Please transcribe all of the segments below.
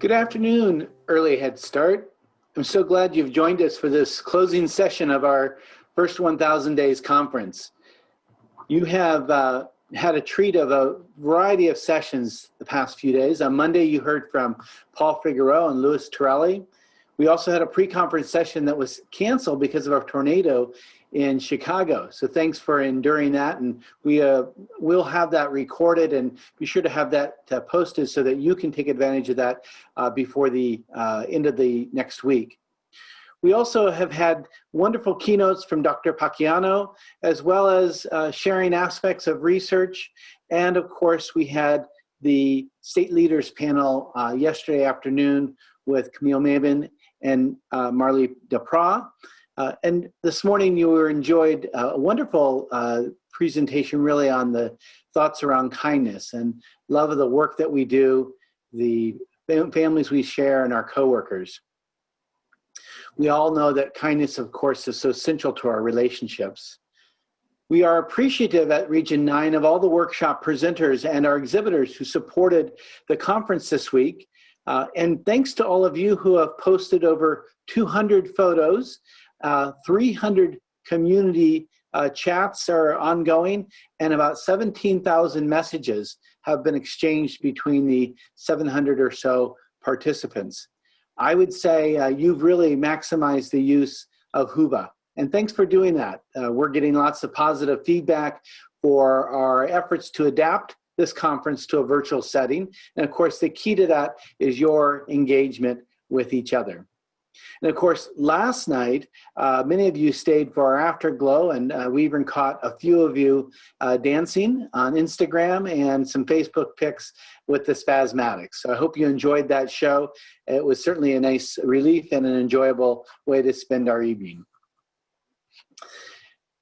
Good afternoon, Early Head Start. I'm so glad you've joined us for this closing session of our first 1,000 Days Conference. You have had a treat of a variety of sessions the past few days. On Monday, you heard from Paul Figueroa and Louis Torelli. We also had a pre-conference session that was canceled because of a tornado in Chicago. So thanks for enduring that. And we'll have that recorded and be sure to have that posted so that you can take advantage of that before the end of the next week. We also have had wonderful keynotes from Dr. Pacquiano, as well as sharing aspects of research. And of course, we had the State Leaders panel yesterday afternoon with Camille Mabin and Marley Depras. And this morning you enjoyed a wonderful presentation really on the thoughts around kindness and love of the work that we do, the families we share, and our coworkers. We all know that kindness, of course, is so central to our relationships. We are appreciative at Region 9 of all the workshop presenters and our exhibitors who supported the conference this week. And thanks to all of you who have posted over 200 photos, 300 community chats are ongoing, and about 17,000 messages have been exchanged between the 700 or so participants. I would say you've really maximized the use of Whova, and thanks for doing that. We're getting lots of positive feedback for our efforts to adapt this conference to a virtual setting. And of course, the key to that is your engagement with each other. And of course, last night, many of you stayed for our afterglow, and we even caught a few of you dancing on Instagram and some Facebook pics with the Spasmatics. So I hope you enjoyed that show. It was certainly a nice relief and an enjoyable way to spend our evening.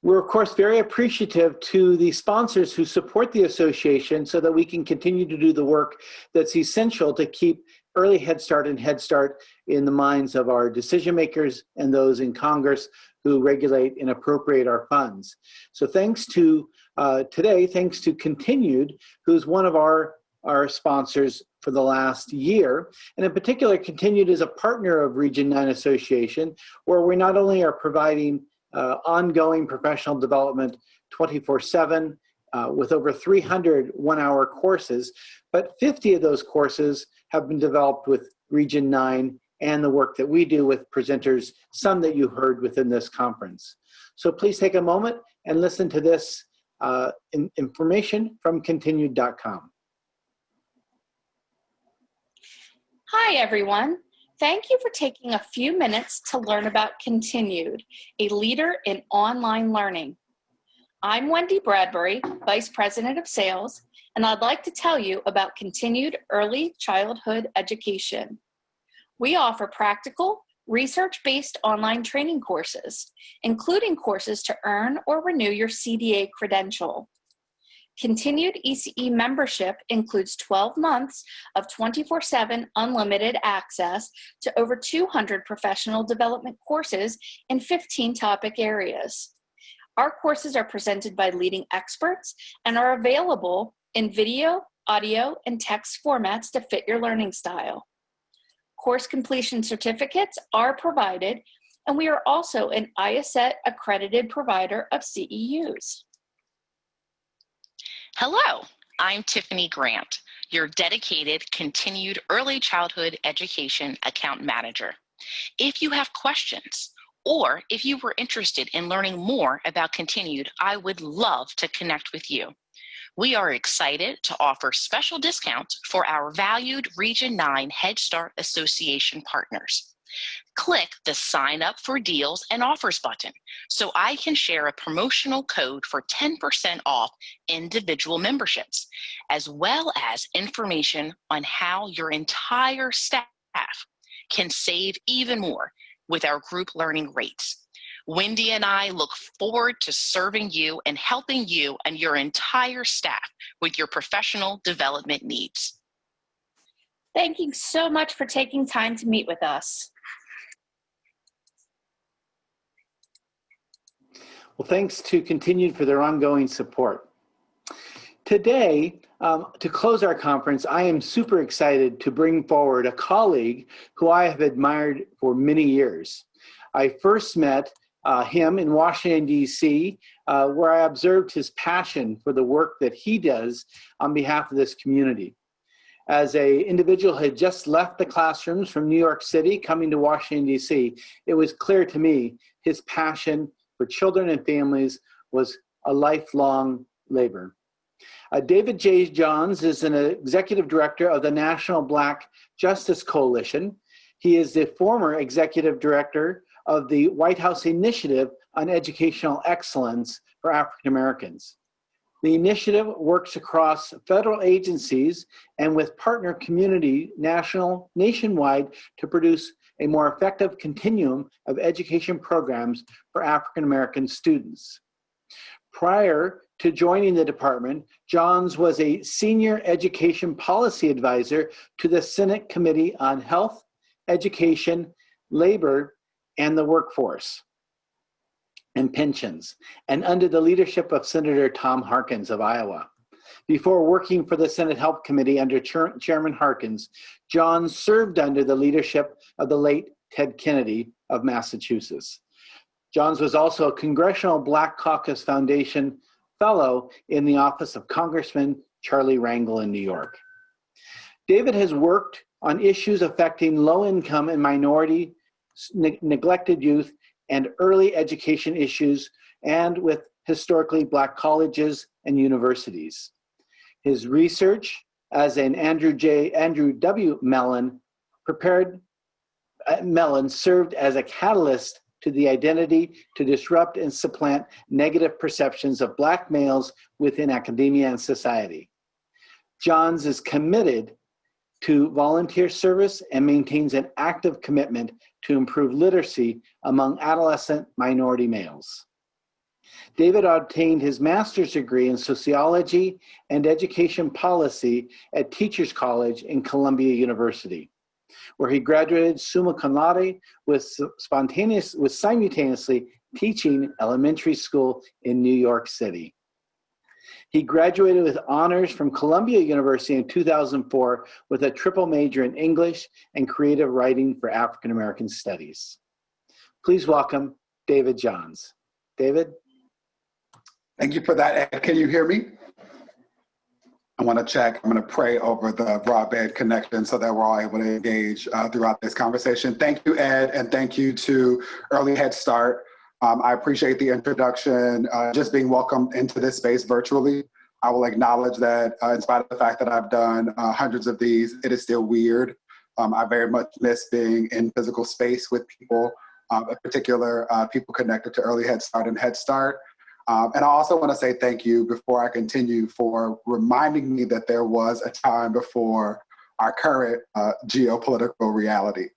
We're, of course, very appreciative to the sponsors who support the association so that we can continue to do the work that's essential to keep Early Head Start and Head Start in the minds of our decision makers and those in Congress who regulate and appropriate our funds. So thanks to today, thanks to Continued, who's one of our sponsors for the last year. And in particular, Continued is a partner of Region 9 Association, where we not only are providing ongoing professional development 24/7 with over 300 one-hour courses, but 50 of those courses have been developed with Region 9 and the work that we do with presenters, some that you heard within this conference. So please take a moment and listen to this information from continued.com. Hi, everyone. Thank you for taking a few minutes to learn about Continued, a leader in online learning. I'm Wendy Bradbury, Vice President of Sales, and I'd like to tell you about Continued Early Childhood Education. We offer practical, research-based online training courses, including courses to earn or renew your CDA credential. Continued ECE membership includes 12 months of 24/7 unlimited access to over 200 professional development courses in 15 topic areas. Our courses are presented by leading experts and are available in video, audio, and text formats to fit your learning style. Course completion certificates are provided, and we are also an IASET accredited provider of CEUs. Hello, I'm Tiffany Grant, your dedicated Continued Early Childhood Education Account Manager. If you have questions, or if you were interested in learning more about Continued, I would love to connect with you. We are excited to offer special discounts for our valued Region 9 Head Start Association partners. Click the Sign Up for Deals and Offers button so I can share a promotional code for 10% off individual memberships, as well as information on how your entire staff can save even more with our group learning rates. Wendy and I look forward to serving you and helping you and your entire staff with your professional development needs. Thank you so much for taking time to meet with us. Well, thanks to Continued for their ongoing support. Today, to close our conference, I am super excited to bring forward a colleague who I have admired for many years. I first met him in Washington, D.C., where I observed his passion for the work that he does on behalf of this community. As an individual who had just left the classrooms from New York City, coming to Washington, D.C., it was clear to me his passion for children and families was a lifelong labor. David J. Johns is an executive director of the National Black Justice Coalition. He is the former executive director of the White House Initiative on Educational Excellence for African Americans. The initiative works across federal agencies and with partner community nationwide to produce a more effective continuum of education programs for African American students. Prior to joining the department, Johns was a senior education policy advisor to the Senate Committee on Health, Education, Labor, and the Workforce and Pensions, and under the leadership of Senator Tom Harkins of Iowa. Before working for the Senate Health Committee under Chairman Harkins, Johns served under the leadership of the late Ted Kennedy of Massachusetts. Johns was also a Congressional Black Caucus Foundation Fellow in the office of Congressman Charlie Rangel in New York. David has worked on issues affecting low-income and minority, neglected youth, and early education issues, and with historically Black colleges and universities. His research as an Andrew W. Mellon served as a catalyst to the identity to disrupt and supplant negative perceptions of Black males within academia and society. Johns is committed to volunteer service and maintains an active commitment to improve literacy among adolescent minority males. David obtained his master's degree in sociology and education policy at Teachers College in Columbia University, where he graduated summa cum laude with simultaneously teaching elementary school in New York City. He graduated with honors from Columbia University in 2004 with a triple major in English and creative writing for African American studies. Please welcome David Johns. David? Thank you for that, Ed. Can you hear me? I want to check. I'm going to pray over the broadband connection so that we're all able to engage throughout this conversation. Thank you, Ed, and thank you to Early Head Start. I appreciate the introduction, just being welcomed into this space virtually. I will acknowledge that in spite of the fact that I've done hundreds of these, it is still weird. I very much miss being in physical space with people, in particular people connected to Early Head Start and Head Start. And I also want to say thank you before I continue for reminding me that there was a time before our current geopolitical reality.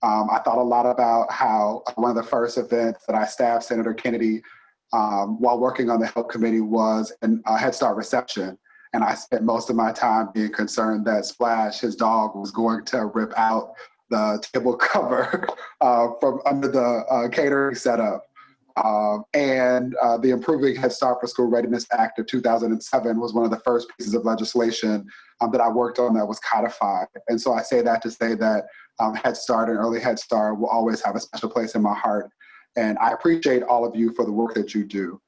I thought a lot about how one of the first events that I staffed Senator Kennedy while working on the Health Committee was a Head Start reception. And I spent most of my time being concerned that Splash, his dog, was going to rip out the table cover from under the catering setup. And the Improving Head Start for School Readiness Act of 2007 was one of the first pieces of legislation that I worked on that was codified. And so I say that to say that Head Start and Early Head Start will always have a special place in my heart. And I appreciate all of you for the work that you do.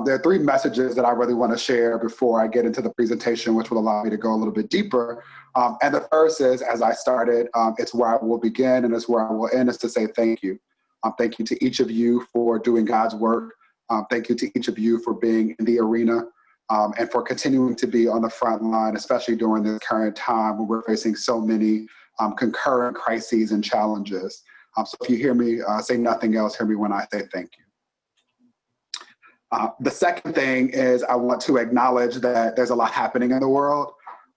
There are three messages that I really want to share before I get into the presentation, which will allow me to go a little bit deeper. And the first is, as I started, it's where I will begin and it's where I will end, is to say thank you. Thank you to each of you for doing God's work. Thank you to each of you for being in the arena and for continuing to be on the front line, especially during this current time when we're facing so many concurrent crises and challenges. So if you hear me say nothing else, hear me when I say thank you. The second thing is I want to acknowledge that there's a lot happening in the world.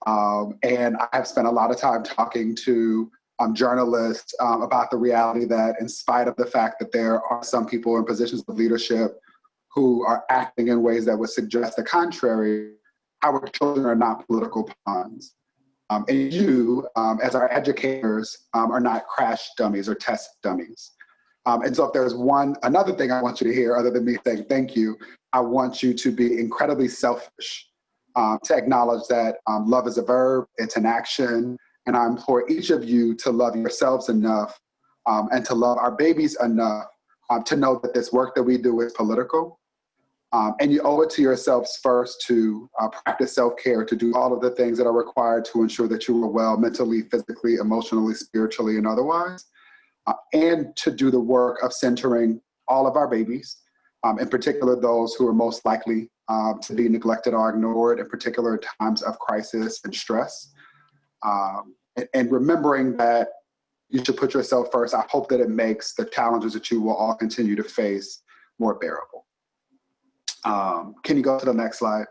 And I have spent a lot of time talking to journalists about the reality that in spite of the fact that there are some people in positions of leadership who are acting in ways that would suggest the contrary, our children are not political pawns. And you, as our educators, are not crash dummies or test dummies. And so if there's another thing I want you to hear other than me saying thank you, I want you to be incredibly selfish to acknowledge that love is a verb, it's an action, and I implore each of you to love yourselves enough and to love our babies enough to know that this work that we do is political. And you owe it to yourselves first to practice self-care, to do all of the things that are required to ensure that you are well mentally, physically, emotionally, spiritually, and otherwise, and to do the work of centering all of our babies, in particular those who are most likely to be neglected or ignored, in particular times of crisis and stress. And remembering that you should put yourself first, I hope that it makes the challenges that you will all continue to face more bearable. Can you go to the next slide?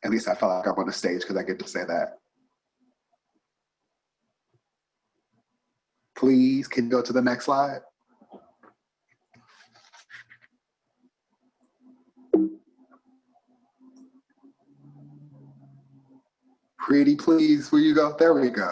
At least I felt like I'm on the stage because I get to say that. Please, can you go to the next slide? Pretty please, where you go? There we go.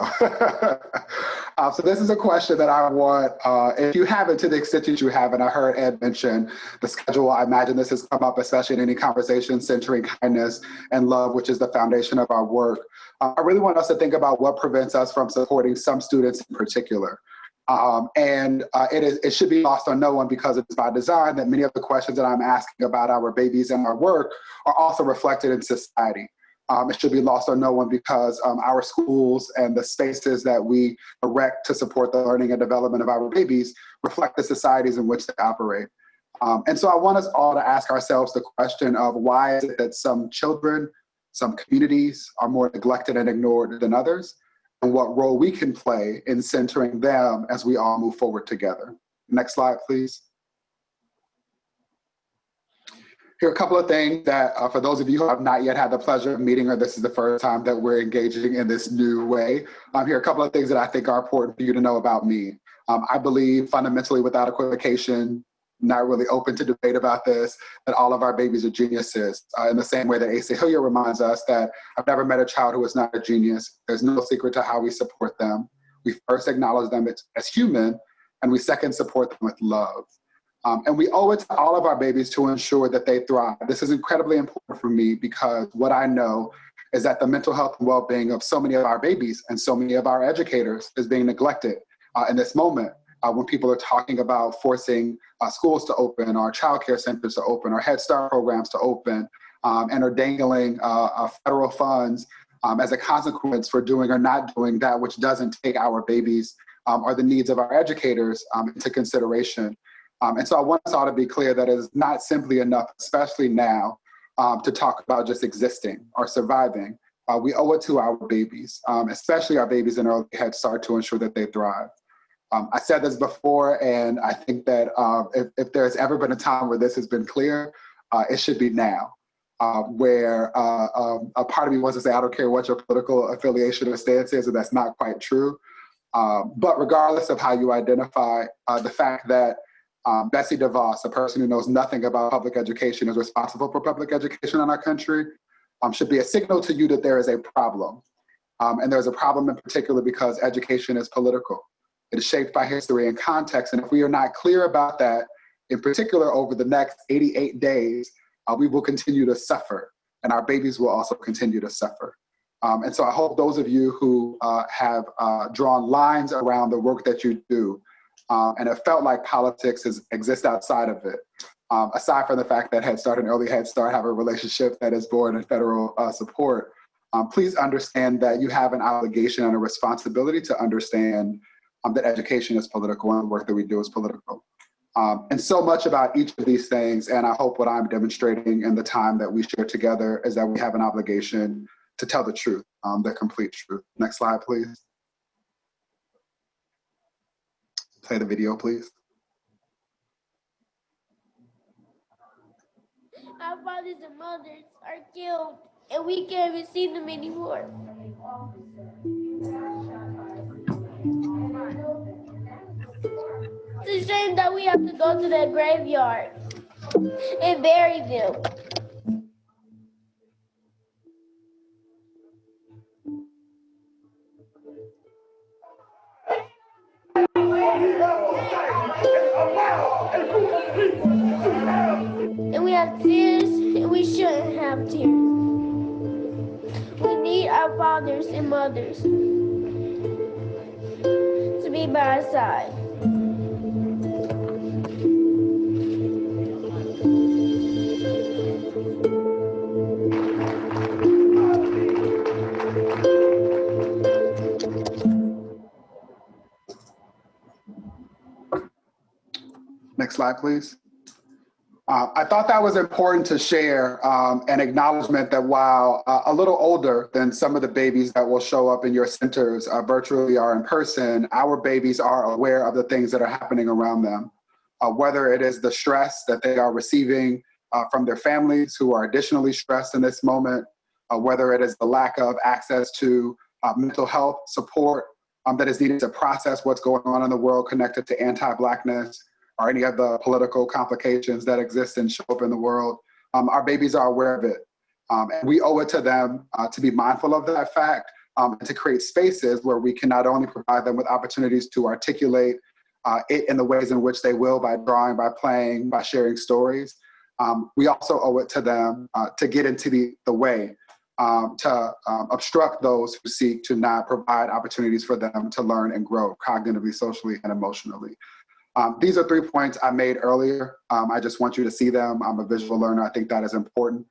So this is a question that I want, if you haven't, to the extent that you haven't, I heard Ed mention the schedule. I imagine this has come up, especially in any conversation centering kindness and love, which is the foundation of our work. I really want us to think about what prevents us from supporting some students in particular. It should be lost on no one, because it's by design that many of the questions that I'm asking about our babies and our work are also reflected in society. It should be lost on no one because our schools and the spaces that we erect to support the learning and development of our babies reflect the societies in which they operate. And so I want us all to ask ourselves the question of why is it that some children, some communities are more neglected and ignored than others, and what role we can play in centering them as we all move forward together. Next slide, please. Here are a couple of things that, for those of you who have not yet had the pleasure of meeting, or this is the first time that we're engaging in this new way, here are a couple of things that I think are important for you to know about me. I believe fundamentally, without equivocation, not really open to debate about this, that all of our babies are geniuses. In the same way that Asa Hilliard reminds us that I've never met a child who is not a genius. There's no secret to how we support them. We first acknowledge them as human, and we second support them with love. And we owe it to all of our babies to ensure that they thrive. This is incredibly important for me because what I know is that the mental health and well-being of so many of our babies and so many of our educators is being neglected in this moment when people are talking about forcing schools to open, or childcare centers to open, or Head Start programs to open, and are dangling federal funds as a consequence for doing or not doing that which doesn't take our babies or the needs of our educators into consideration. And so I want us all to be clear that it is not simply enough, especially now, to talk about just existing or surviving. We owe it to our babies, especially our babies in early Head Start, to ensure that they thrive. I said this before, and I think that if there's ever been a time where this has been clear, it should be now, where a part of me wants to say, I don't care what your political affiliation or stance is, and that's not quite true. But regardless of how you identify, the fact that Betsy DeVos, a person who knows nothing about public education, is responsible for public education in our country, should be a signal to you that there is a problem. And there's a problem in particular because education is political. It is shaped by history and context. And if we are not clear about that, in particular over the next 88 days, we will continue to suffer, and our babies will also continue to suffer. And so I hope those of you who have drawn lines around the work that you do and have felt like politics exists outside of it, aside from the fact that Head Start and Early Head Start have a relationship that is born in federal support, please understand that you have an obligation and a responsibility to understand that education is political and the work that we do is political. And so much about each of these things, and I hope what I'm demonstrating in the time that we share together is that we have an obligation to tell the truth, the complete truth. Next slide, please. Play the video, please. Our fathers and mothers are killed, and we can't even see them anymore. It's a shame that we have to go to that graveyard and bury them. And we have tears, and we shouldn't have tears. mothers to be by our side. Next slide, please. I thought that was important to share an acknowledgement that while a little older than some of the babies that will show up in your centers virtually or in person, our babies are aware of the things that are happening around them, whether it is the stress that they are receiving from their families who are additionally stressed in this moment, whether it is the lack of access to mental health support that is needed to process what's going on in the world connected to anti-Blackness, or any of the political complications that exist and show up in the world. Our babies are aware of it. And we owe it to them to be mindful of that fact and to create spaces where we can not only provide them with opportunities to articulate it in the ways in which they will, by drawing, by playing, by sharing stories. We also owe it to them to get into the way, to obstruct those who seek to not provide opportunities for them to learn and grow cognitively, socially, and emotionally. These are 3 points I made earlier. I just want you to see them. I'm a visual learner. I think that is important.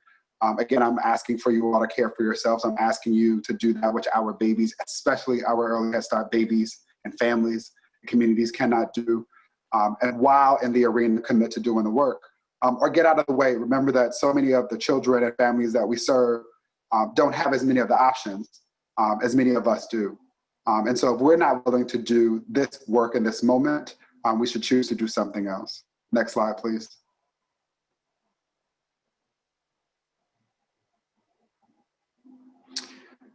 Again, I'm asking for you all to care for yourselves. I'm asking you to do that which our babies, especially our early Head Start babies and families and communities, cannot do. And while in the arena, commit to doing the work. Or get out of the way. Remember that so many of the children and families that we serve don't have as many of the options as many of us do. And so if we're not willing to do this work in this moment, we should choose to do something else. Next slide, please.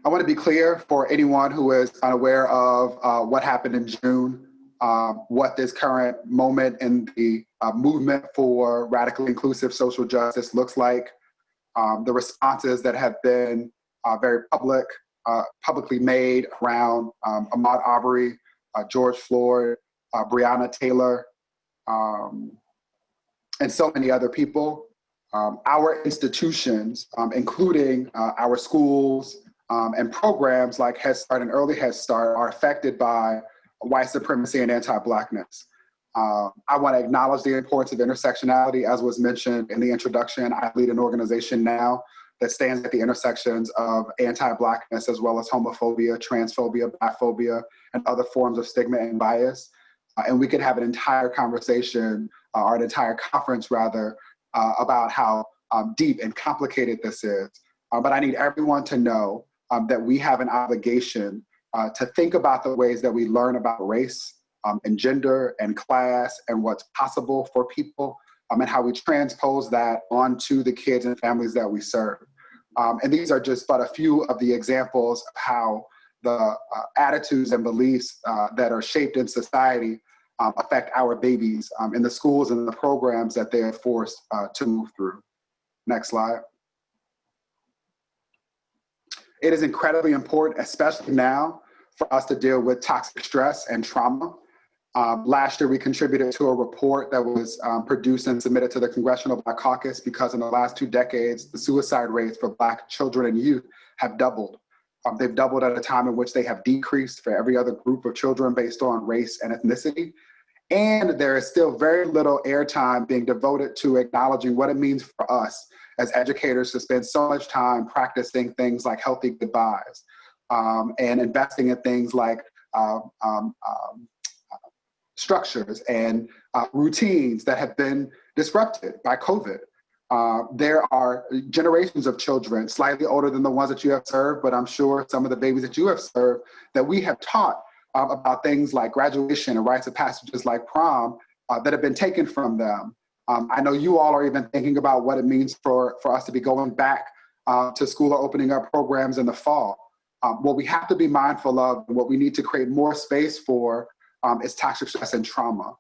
I want to be clear for anyone who is unaware of what happened in June, what this current moment in the movement for radically inclusive social justice looks like, the responses that have been very publicly made around Ahmaud Arbery, George Floyd, Breonna Taylor, and so many other people. Our institutions, including our schools and programs like Head Start and Early Head Start, are affected by white supremacy and anti-Blackness. I want to acknowledge the importance of intersectionality. As was mentioned in the introduction, I lead an organization now that stands at the intersections of anti-Blackness as well as homophobia, transphobia, biphobia, and other forms of stigma and bias. And we could have an entire conversation, or an entire conference rather, about how deep and complicated this is. But I need everyone to know that we have an obligation to think about the ways that we learn about race and gender and class and what's possible for people, and how we transpose that onto the kids and families that we serve. And these are just but a few of the examples of how the attitudes and beliefs that are shaped in society affect our babies in the schools and the programs that they are forced to move through. Next slide. It is incredibly important, especially now, for us to deal with toxic stress and trauma. Last year, we contributed to a report that was produced and submitted to the Congressional Black Caucus because in the last 2 decades, the suicide rates for Black children and youth have doubled. They've doubled at a time in which they have decreased for every other group of children based on race and ethnicity. And there is still very little airtime being devoted to acknowledging what it means for us as educators to spend so much time practicing things like healthy goodbyes and investing in things like structures and routines that have been disrupted by COVID. There are generations of children slightly older than the ones that you have served, but I'm sure some of the babies that you have served that we have taught about things like graduation and rites of passages like prom that have been taken from them. I know you all are even thinking about what it means for us to be going back to school or opening up programs in the fall. What we have to be mindful of and what we need to create more space for is toxic stress and trauma.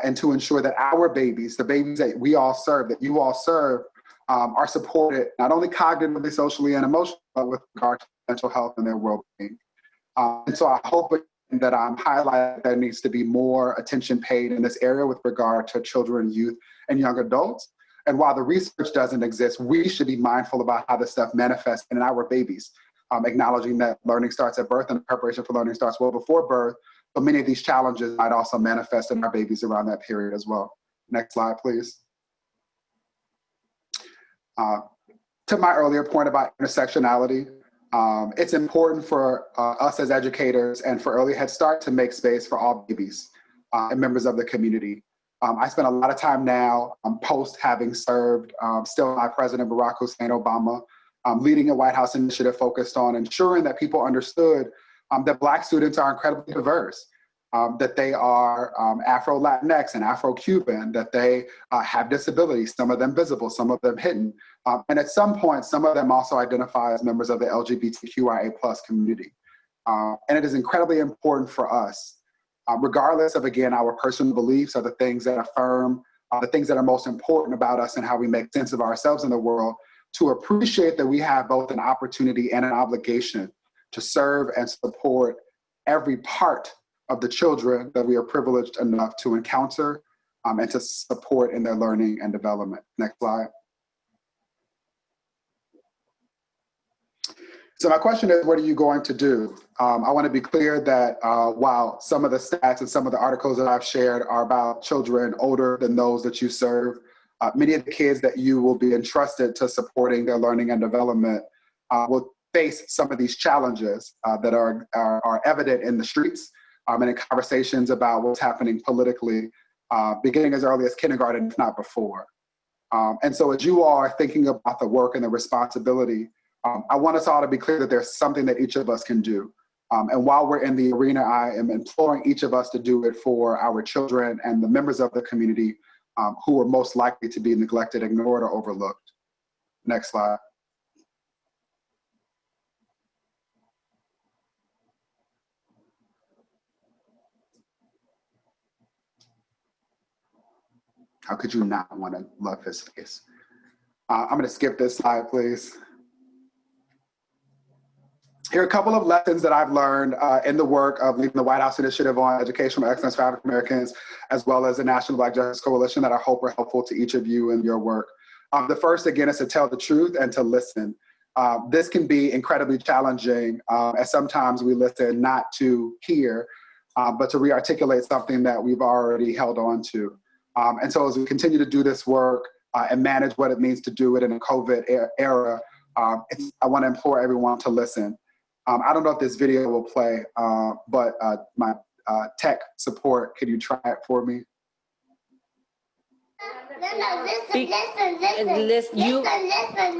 And to ensure that our babies, the babies that we all serve, that you all serve, are supported not only cognitively, socially, and emotionally, but with regard to mental health and their well-being. And so I hope that I'm highlighting there needs to be more attention paid in this area with regard to children, youth, and young adults. And while the research doesn't exist, we should be mindful about how this stuff manifests in our babies. acknowledging that learning starts at birth and preparation for learning starts well before birth. So many of these challenges might also manifest in our babies around that period as well. Next slide, please. To my earlier point about intersectionality, it's important for us as educators and for Early Head Start to make space for all babies and members of the community. I spend a lot of time now, post having served still by President Barack Hussein Obama, leading a White House initiative focused on ensuring that people understood that Black students are incredibly diverse, that they are Afro-Latinx and Afro-Cuban, that they have disabilities, some of them visible, some of them hidden. And at some point, some of them also identify as members of the LGBTQIA+ community. And it is incredibly important for us, regardless of, again, our personal beliefs or the things that affirm, the things that are most important about us and how we make sense of ourselves in the world, to appreciate that we have both an opportunity and an obligation to serve and support every part of the children that we are privileged enough to encounter and to support in their learning and development. Next slide. So my question is, what are you going to do? I want to be clear that while some of the stats and some of the articles that I've shared are about children older than those that you serve, many of the kids that you will be entrusted to supporting their learning and development will face some of these challenges that are evident in the streets and in conversations about what's happening politically, beginning as early as kindergarten, if not before. And so as you are thinking about the work and the responsibility, I want us all to be clear that there's something that each of us can do. And while we're in the arena, I am imploring each of us to do it for our children and the members of the community who are most likely to be neglected, ignored, or overlooked. Next slide. How could you not want to love his face? I'm going to skip this slide, please. Here are a couple of lessons that I've learned in the work of leading the White House Initiative on Educational Excellence for African Americans, as well as the National Black Justice Coalition, that I hope are helpful to each of you in your work. The first, again, is to tell the truth and to listen. This can be incredibly challenging, as sometimes we listen not to hear, but to re-articulate something that we've already held on to. And so as we continue to do this work and manage what it means to do it in a COVID era, I want to implore everyone to listen. I don't know if this video will play, but my tech support, can you try it for me? Linda, listen,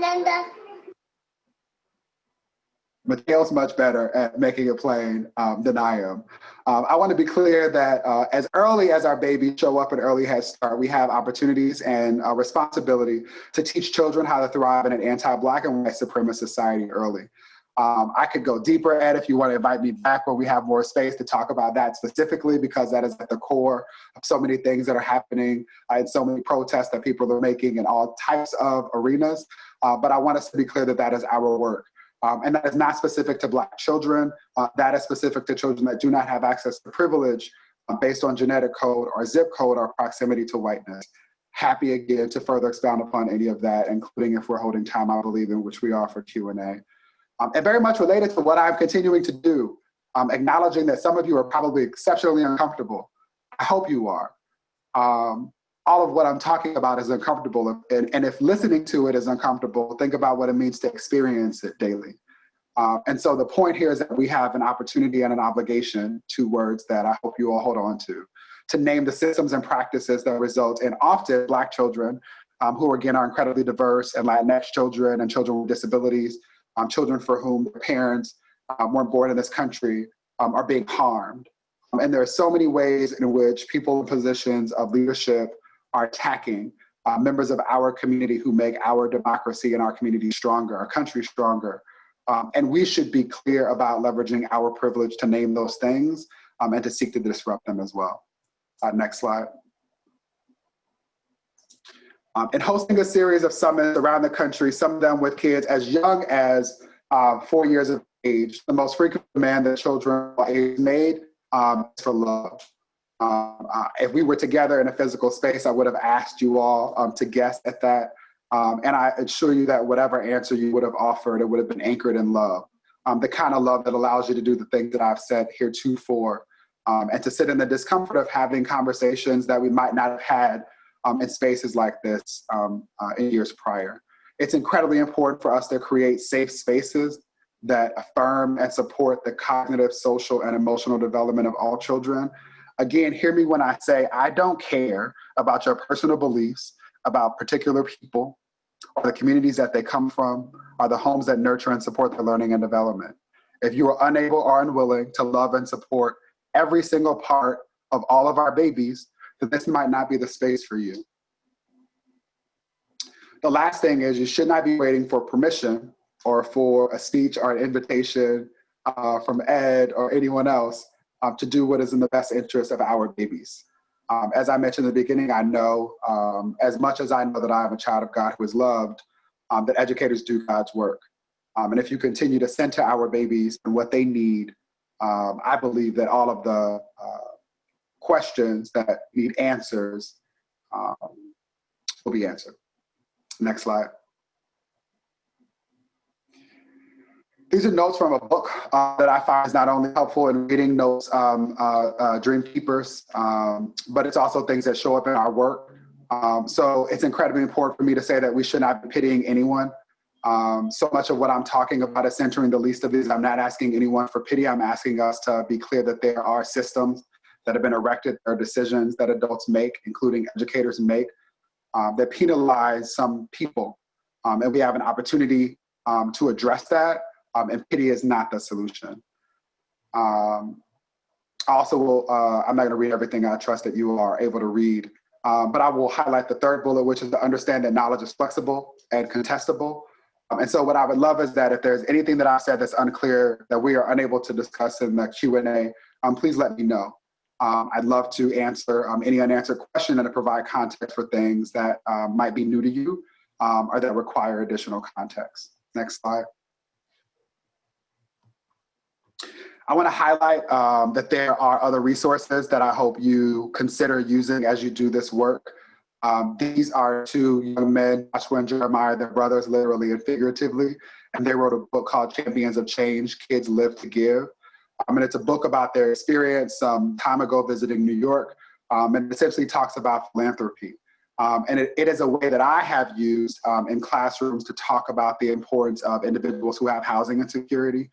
Linda. Mateo's much better at making it plain than I am. I want to be clear that as early as our babies show up in Early Head Start, we have opportunities and a responsibility to teach children how to thrive in an anti-Black and white supremacist society early. I could go deeper, Ed, if you want to invite me back when we have more space to talk about that specifically, because that is at the core of so many things that are happening and so many protests that people are making in all types of arenas. But I want us to be clear that that is our work. And that is not specific to Black children. That is specific to children that do not have access to privilege based on genetic code or zip code or proximity to whiteness. Happy again to further expound upon any of that, including if we're holding time, I believe, in which we are for Q&A. And very much related to what I'm continuing to do, acknowledging that some of you are probably exceptionally uncomfortable. I hope you are. All of what I'm talking about is uncomfortable. And if listening to it is uncomfortable, think about what it means to experience it daily. And so the point here is that we have an opportunity and an obligation, 2 words that I hope you all hold on to name the systems and practices that result in often Black children who, again, are incredibly diverse, and Latinx children and children with disabilities, children for whom their parents weren't born in this country, are being harmed. And there are so many ways in which people in positions of leadership are attacking members of our community who make our democracy and our community stronger, our country stronger. And we should be clear about leveraging our privilege to name those things and to seek to disrupt them as well. Next slide. And hosting a series of summits around the country, some of them with kids as young as 4 years of age. The most frequent demand that children made is for love. If we were together in a physical space, I would have asked you all to guess at that. And I assure you that whatever answer you would have offered, it would have been anchored in love. the kind of love that allows you to do the things that I've said heretofore, and to sit in the discomfort of having conversations that we might not have had in spaces like this in years prior. It's incredibly important for us to create safe spaces that affirm and support the cognitive, social, and emotional development of all children. Again, hear me when I say I don't care about your personal beliefs about particular people or the communities that they come from or the homes that nurture and support their learning and development. If you are unable or unwilling to love and support every single part of all of our babies, then this might not be the space for you. The last thing is you should not be waiting for permission or for a speech or an invitation from Ed or anyone else to do what is in the best interest of our babies. As I mentioned in the beginning, I know, as much as I know that I am a child of God who is loved, that educators do God's work. And if you continue to center our babies and what they need, I believe that all of the questions that need answers will be answered. Next slide. These are notes from a book that I find is not only helpful in reading notes, Dream Keepers, but it's also things that show up in our work. So it's incredibly important for me to say that we should not be pitying anyone. So much of what I'm talking about is centering the least of these. I'm not asking anyone for pity. I'm asking us to be clear that there are systems that have been erected, there are decisions that adults make, including educators make, that penalize some people. And we have an opportunity to address that. And pity is not the solution. I also will, I'm not going to read everything. I trust that you are able to read. But I will highlight the third bullet, which is to understand that knowledge is flexible and contestable. And so what I would love is that if there's anything that I said that's unclear, that we are unable to discuss in the Q&A, please let me know. I'd love to answer any unanswered question and to provide context for things that might be new to you or that require additional context. Next slide. I want to highlight that there are other resources that I hope you consider using as you do this work. These are two young men, Joshua and Jeremiah, they're brothers literally and figuratively, and they wrote a book called Champions of Change, Kids Live to Give. And it's a book about their experience some time ago visiting New York, and essentially talks about philanthropy. And it is a way that I have used in classrooms to talk about the importance of individuals who have housing insecurity,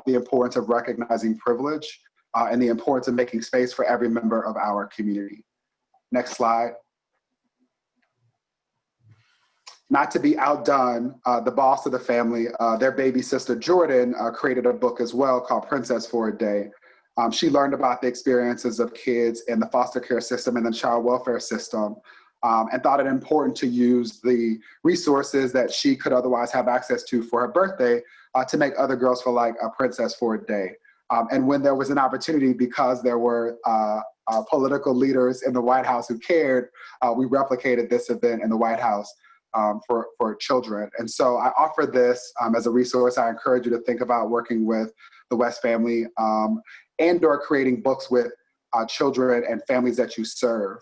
the importance of recognizing privilege, and the importance of making space for every member of our community. Next slide. Not to be outdone, the boss of the family, their baby sister Jordan created a book as well called Princess for a Day. She learned about the experiences of kids in the foster care system and the child welfare system, and thought it important to use the resources that she could otherwise have access to for her birthday to make other girls feel like a princess for a day. And when there was an opportunity, because there were political leaders in the White House who cared, we replicated this event in the White House for children. And so I offer this as a resource. I encourage you to think about working with the West family and or creating books with children and families that you serve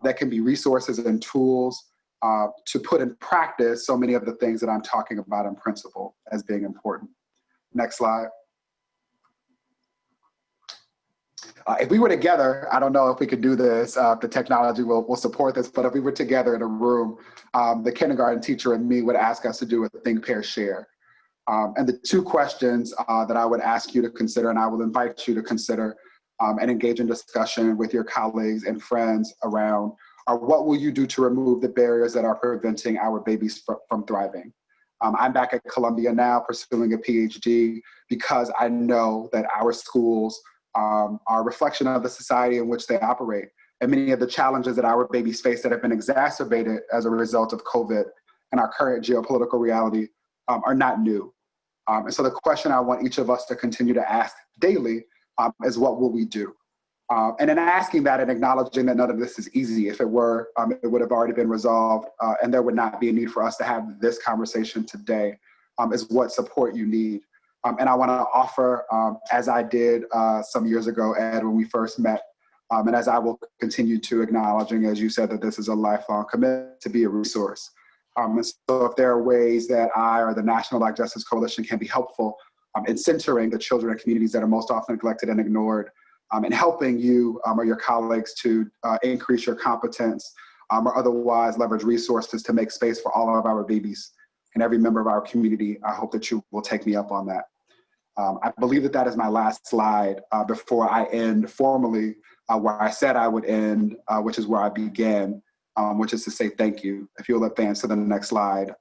that can be resources and tools to put in practice so many of the things that I'm talking about in principle as being important. Next slide. If we were together, I don't know if we could do this, the technology will support this, but if we were together in a room, the kindergarten teacher and me would ask us to do a think, pair, share. And the two questions that I would ask you to consider, and I will invite you to consider and engage in discussion with your colleagues and friends around are what will you do to remove the barriers that are preventing our babies from thriving? I'm back at Columbia now pursuing a PhD because I know that our schools are a reflection of the society in which they operate. And many of the challenges that our babies face that have been exacerbated as a result of COVID and our current geopolitical reality are not new. And so the question I want each of us to continue to ask daily is what will we do? And in asking that and acknowledging that none of this is easy, if it were, it would have already been resolved and there would not be a need for us to have this conversation today, is what support you need. And I want to offer, as I did some years ago, Ed, when we first met, and as I will continue to acknowledging, as you said, that this is a lifelong commitment to be a resource. And so if there are ways that I or the National Black Justice Coalition can be helpful in centering the children and communities that are most often neglected and ignored, and helping you or your colleagues to increase your competence or otherwise leverage resources to make space for all of our babies and every member of our community. I hope that you will take me up on that. I believe that that is my last slide before I end formally where I said I would end, which is where I began, which is to say thank you. If you'll advance to the next slide,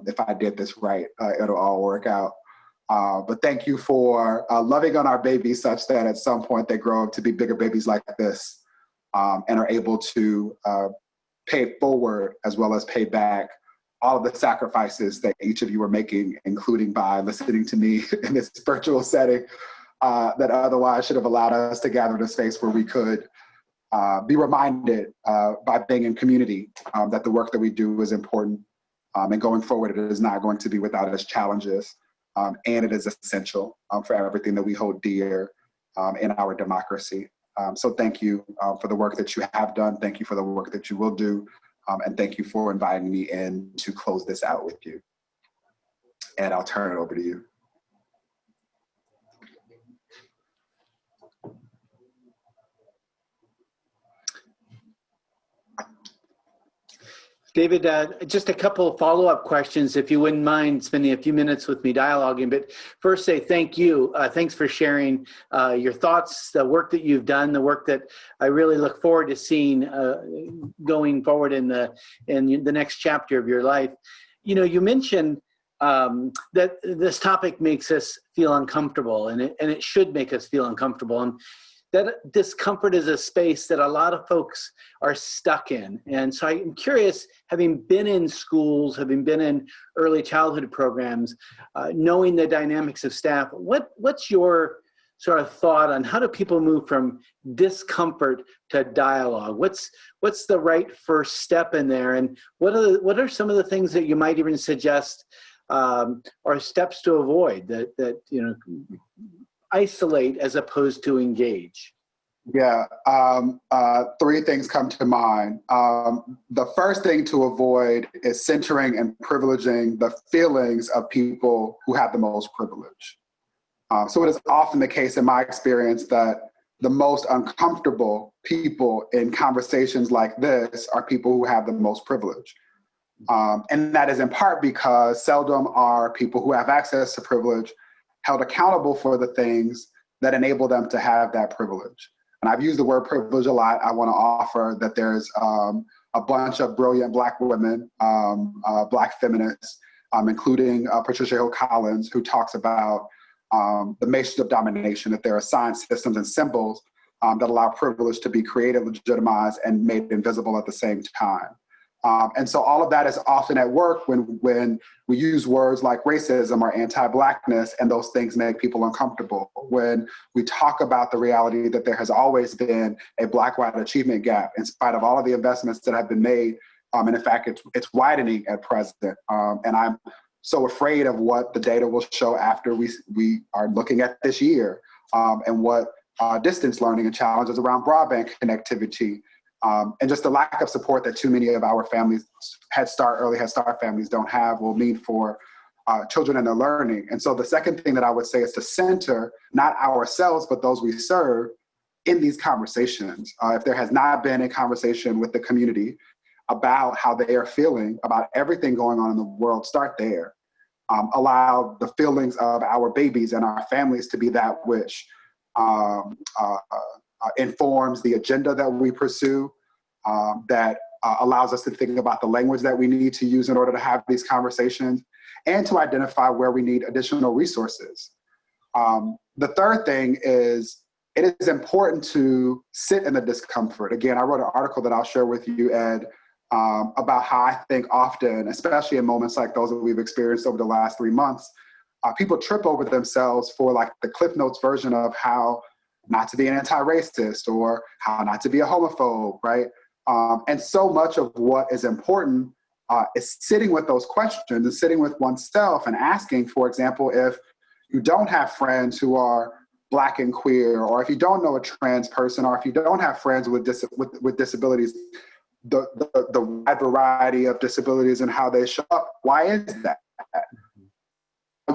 if I did this right, it'll all work out. But thank you for loving on our babies such that at some point they grow up to be bigger babies like this and are able to pay it forward as well as pay back all of the sacrifices that each of you are making, including by listening to me in this virtual setting that otherwise should have allowed us to gather in a space where we could be reminded by being in community that the work that we do is important. And going forward, it is not going to be without its challenges. And it is essential for everything that we hold dear in our democracy. So thank you for the work that you have done. Thank you for the work that you will do. And thank you for inviting me in to close this out with you. And I'll turn it over to you. David, just a couple of follow-up questions, if you wouldn't mind spending a few minutes with me dialoguing. But first, say thank you. Thanks for sharing your thoughts, the work that you've done, the work that I really look forward to seeing going forward in the next chapter of your life. You know, you mentioned that this topic makes us feel uncomfortable, and it should make us feel uncomfortable. And that discomfort is a space that a lot of folks are stuck in. And so I'm curious, having been in schools, having been in early childhood programs, knowing the dynamics of staff, what's your sort of thought on how do people move from discomfort to dialogue? What's the right first step in there? And what are some of the things that you might even suggest are steps to avoid that you know, isolate as opposed to engage? Yeah, three things come to mind. The first thing to avoid is centering and privileging the feelings of people who have the most privilege. So it is often the case in my experience that the most uncomfortable people in conversations like this are people who have the most privilege. And that is in part because seldom are people who have access to privilege held accountable for the things that enable them to have that privilege. And I've used the word privilege a lot. I want to offer that there's a bunch of brilliant Black women, Black feminists, including Patricia Hill Collins, who talks about the matrix of domination, that there are signs, systems, and symbols that allow privilege to be created, legitimized, and made invisible at the same time. And so all of that is often at work when we use words like racism or anti-Blackness, and those things make people uncomfortable. When we talk about the reality that there has always been a Black-white achievement gap, in spite of all of the investments that have been made, and in fact, it's widening at present. And I'm so afraid of what the data will show after we are looking at this year, and what distance learning and challenges around broadband connectivity, and just the lack of support that too many of our families, early Head Start families don't have, will mean for children and their learning. And so the second thing that I would say is to center not ourselves, but those we serve in these conversations. If there has not been a conversation with the community about how they are feeling about everything going on in the world, start there. Allow the feelings of our babies and our families to be that which informs the agenda that we pursue, that allows us to think about the language that we need to use in order to have these conversations, and to identify where we need additional resources. The third thing is, it is important to sit in the discomfort. Again, I wrote an article that I'll share with you, Ed, about how I think often, especially in moments like those that we've experienced over the last 3 months, people trip over themselves for like the Cliff Notes version of how not to be an anti-racist or how not to be a homophobe, right? And so much of what is important is sitting with those questions and sitting with oneself and asking, for example, if you don't have friends who are Black and queer, or if you don't know a trans person, or if you don't have friends with disabilities, the wide variety of disabilities and how they show up, why is that?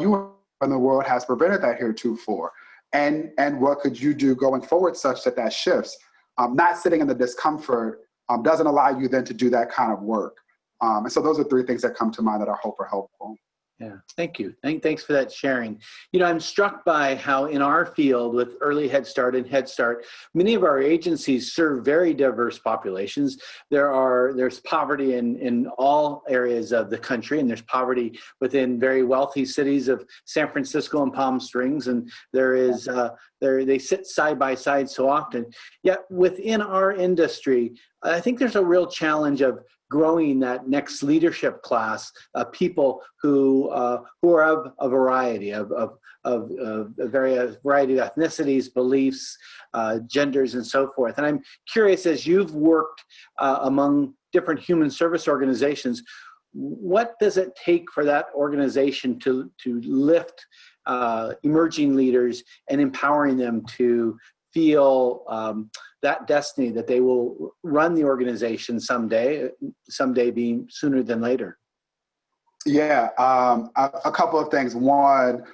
You in the world has prevented that heretofore? And what could you do going forward such that that shifts? Not sitting in the discomfort doesn't allow you then to do that kind of work. And so those are three things that come to mind that I hope are helpful. Yeah, thank you. Thanks for that sharing. You know, I'm struck by how in our field with Early Head Start and Head Start, many of our agencies serve very diverse populations. There's poverty in all areas of the country, and there's poverty within very wealthy cities of San Francisco and Palm Springs, and they sit side by side so often. Yet within our industry, I think there's a real challenge of growing that next leadership class of people who are of a variety of a variety of ethnicities, beliefs, genders, and so forth. And I'm curious, as you've worked among different human service organizations, what does it take for that organization to lift emerging leaders and empowering them to feel that destiny that they will run the organization someday being sooner than later? Yeah, a couple of things. One,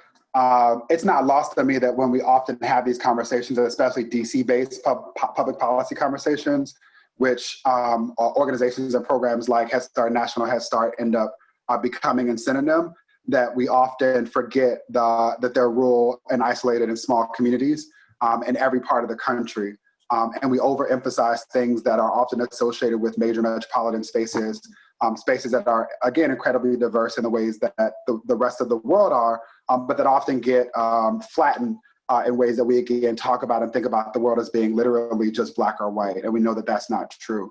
it's not lost on me that when we often have these conversations, especially DC-based public policy conversations, which organizations and programs like Head Start, National Head Start end up becoming in synonym, that we often forget that they're rural and isolated in small communities in every part of the country. And we overemphasize things that are often associated with major metropolitan spaces, spaces that are, again, incredibly diverse in the ways that the rest of the world are, but that often get flattened in ways that we, again, talk about and think about the world as being literally just black or white. And we know that that's not true.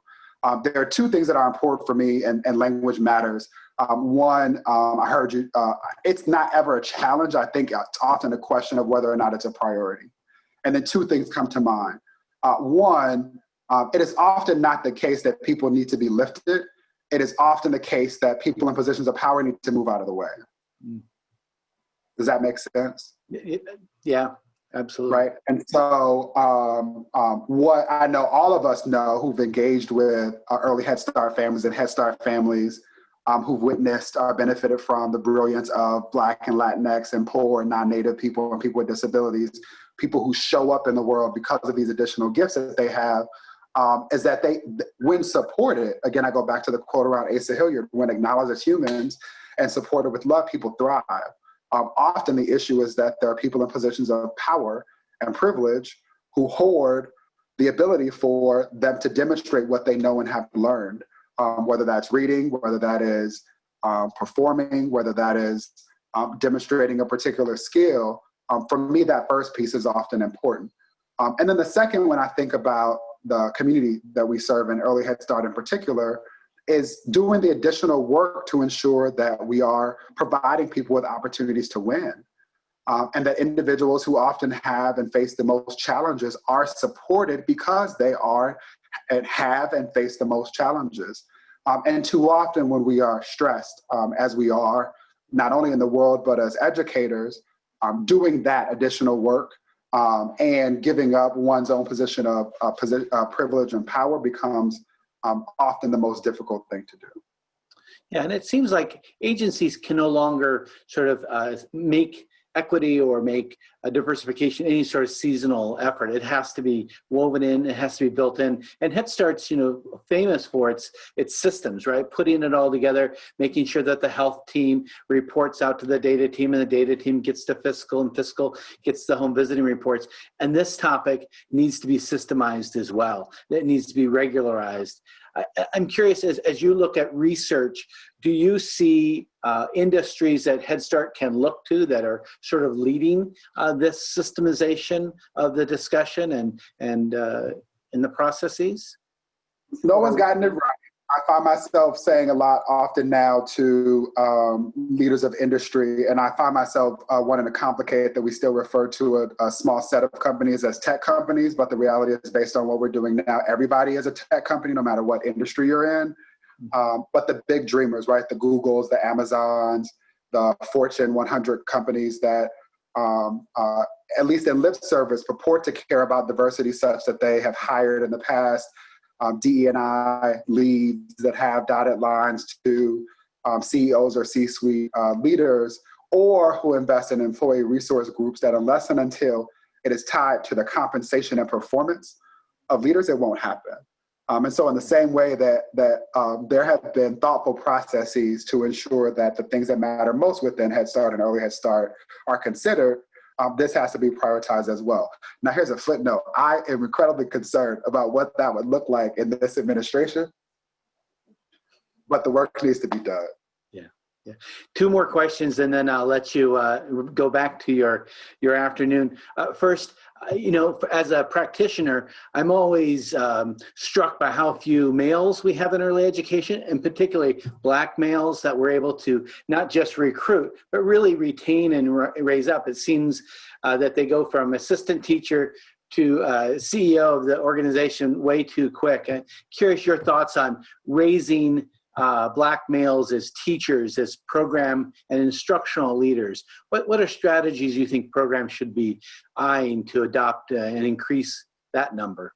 There are two things that are important for me, and language matters. One, I heard you, it's not ever a challenge. I think it's often a question of whether or not it's a priority. And then two things come to mind. One, it is often not the case that people need to be lifted. It is often the case that people in positions of power need to move out of the way. Does that make sense? Yeah, absolutely. Right. And so what I know all of us know who've engaged with early Head Start families and Head Start families who've witnessed or benefited from the brilliance of Black and Latinx and poor and non-Native people and people with disabilities, people who show up in the world because of these additional gifts that they have, is that they, when supported, again, I go back to the quote around Asa Hilliard, when acknowledged as humans and supported with love, people thrive. Often the issue is that there are people in positions of power and privilege who hoard the ability for them to demonstrate what they know and have learned, whether that's reading, whether that is performing, whether that is demonstrating a particular skill. For me, that first piece is often important. And then the second, when I think about the community that we serve in Early Head Start in particular, is doing the additional work to ensure that we are providing people with opportunities to win. And that individuals who often have and face the most challenges are supported because they are and have and face the most challenges. And too often when we are stressed, as we are, not only in the world, but as educators, doing that additional work and giving up one's own position of privilege and power becomes often the most difficult thing to do. Yeah, and it seems like agencies can no longer sort of make equity or make a diversification any sort of seasonal effort. It has to be woven in, it has to be built in. And Head Start's, famous for its systems, right? Putting it all together, making sure that the health team reports out to the data team, and the data team gets to fiscal, and fiscal gets the home visiting reports. And this topic needs to be systemized as well. It needs to be regularized. I'm curious, as you look at research, do you see industries that Head Start can look to that are sort of leading this systemization of the discussion and in the processes? No one's gotten it right. I find myself saying a lot often now to leaders of industry, and I find myself wanting to complicate that we still refer to a small set of companies as tech companies, but the reality is, based on what we're doing now, everybody is a tech company, no matter what industry you're in. But the big dreamers, right? The Googles, the Amazons, the Fortune 100 companies that, at least in lip service, purport to care about diversity such that they have hired in the past DE&I leads that have dotted lines to CEOs or C-suite leaders, or who invest in employee resource groups that unless and until it is tied to the compensation and performance of leaders, it won't happen. And so in the same way that there have been thoughtful processes to ensure that the things that matter most within Head Start and Early Head Start are considered, this has to be prioritized as well. Now, here's a footnote. I am incredibly concerned about what that would look like in this administration, but the work needs to be done. Yeah. Two more questions, and then I'll let you go back to your afternoon. First, as a practitioner, I'm always struck by how few males we have in early education, and particularly Black males that we're able to not just recruit, but really retain and raise up. It seems that they go from assistant teacher to CEO of the organization way too quick. I'm curious your thoughts on raising Black males as teachers, as program and instructional leaders. What are strategies you think programs should be eyeing to adopt and increase that number?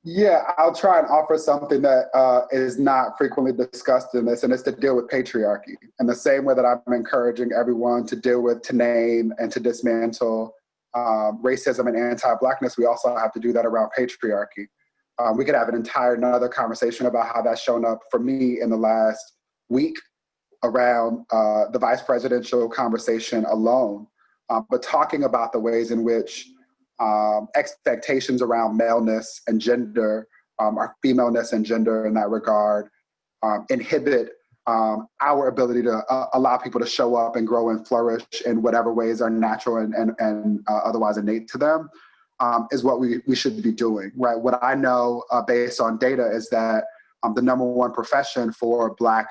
Yeah, I'll try and offer something that is not frequently discussed in this, and it's to deal with patriarchy. In the same way that I'm encouraging everyone to deal with, to name, and to dismantle racism and anti-Blackness, we also have to do that around patriarchy. We could have another conversation about how that's shown up for me in the last week around the vice presidential conversation alone. But talking about the ways in which expectations around maleness and gender, or femaleness and gender in that regard, inhibit our ability to allow people to show up and grow and flourish in whatever ways are natural and otherwise innate to them. Is what we should be doing, right? What I know based on data is that the number one profession for Black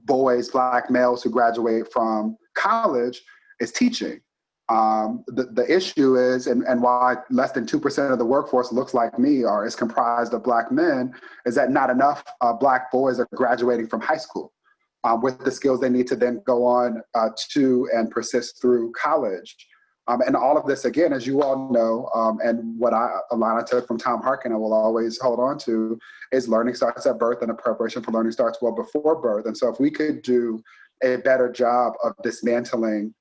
boys, Black males who graduate from college is teaching. The issue is, and why less than 2% of the workforce looks like me or is comprised of Black men, is that not enough Black boys are graduating from high school with the skills they need to then go on to and persist through college. And all of this, again, as you all know, and what a line I took from Tom Harkin I will always hold on to, is learning starts at birth and a preparation for learning starts well before birth. And so if we could do a better job of dismantling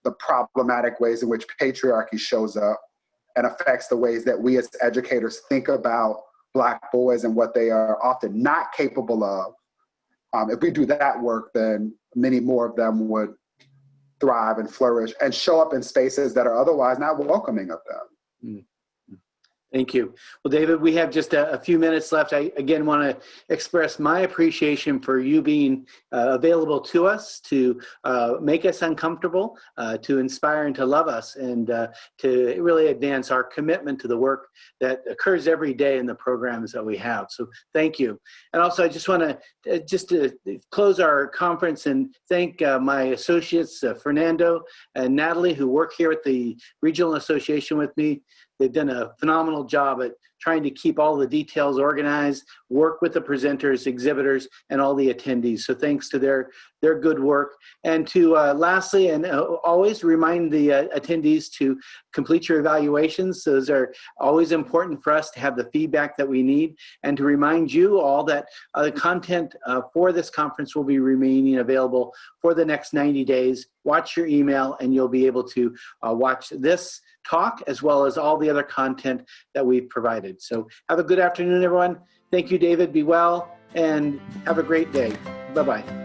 the problematic ways in which patriarchy shows up and affects the ways that we as educators think about Black boys and what they are often not capable of, if we do that work, then many more of them would thrive and flourish and show up in spaces that are otherwise not welcoming of them. Mm. Thank you. Well, David, we have just a few minutes left. I, again, want to express my appreciation for you being available to us to make us uncomfortable, to inspire and to love us, and to really advance our commitment to the work that occurs every day in the programs that we have. So thank you. And also, I just want to to close our conference and thank my associates, Fernando and Natalie, who work here at the Regional Association with me. They've done a phenomenal job at trying to keep all the details organized, work with the presenters, exhibitors, and all the attendees. So thanks to their good work. And to lastly, and always remind the attendees to complete your evaluations. Those are always important for us to have the feedback that we need. And to remind you all that the content for this conference will be remaining available for the next 90 days. Watch your email and you'll be able to watch this talk as well as all the other content that we've provided. So have a good afternoon, everyone. Thank you, David. Be well and have a great day. Bye-bye.